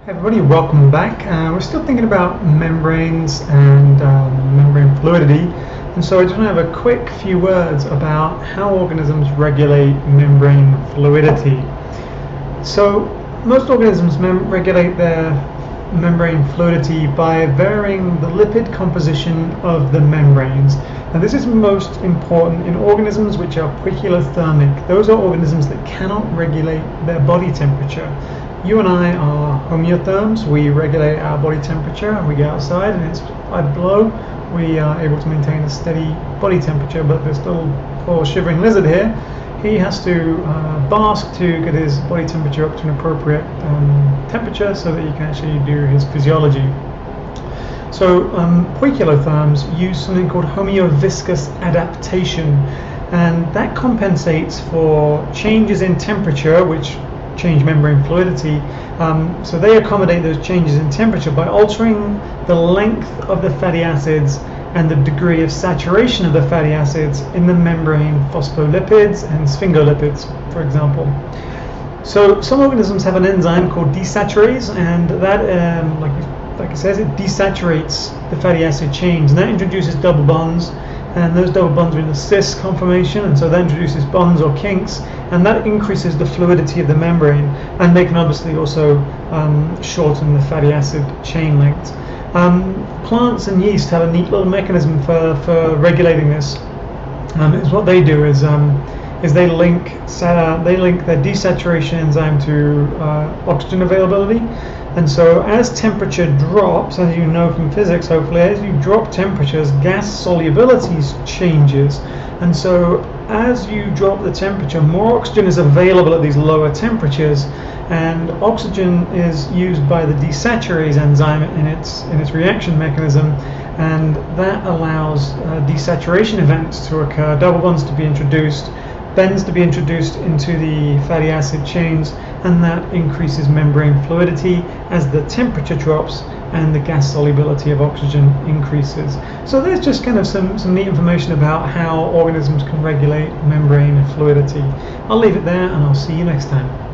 Hey everybody, welcome back. We're still thinking about membranes and membrane fluidity, and so I just want to have a quick few words about how organisms regulate membrane fluidity. So most organisms regulate their membrane fluidity by varying the lipid composition of the membranes. Now this is most important in organisms which are poikilothermic. Those are organisms that cannot regulate their body temperature. You and I are homeotherms. We regulate our body temperature and we get outside and it's 5 below. We are able to maintain a steady body temperature, but there's still poor shivering lizard here. He has to bask to get his body temperature up to an appropriate temperature so that he can actually do his physiology. So poikilotherms use something called homeoviscous adaptation, and that compensates for changes in temperature, which change membrane fluidity. So they accommodate those changes in temperature by altering the length of the fatty acids and the degree of saturation of the fatty acids in the membrane phospholipids and sphingolipids, for example. So some organisms have an enzyme called desaturase, and that, like it says, it desaturates the fatty acid chains, and that introduces double bonds, and those double bonds are in the cis conformation, and so that introduces bonds or kinks, and that increases the fluidity of the membrane, and they can obviously also shorten the fatty acid chain length. Plants and yeast have a neat little mechanism for regulating this. What they do is they link their desaturation enzyme to oxygen availability. And so as temperature drops, as you know from physics hopefully, as you drop temperatures, gas solubility changes. And so as you drop the temperature, more oxygen is available at these lower temperatures, and oxygen is used by the desaturase enzyme in its reaction mechanism, and that allows desaturation events to occur, double bonds to be introduced, bends to be introduced into the fatty acid chains, and that increases membrane fluidity as the temperature drops and the gas solubility of oxygen increases. So there's just kind of some neat information about how organisms can regulate membrane fluidity. I'll leave it there and I'll see you next time.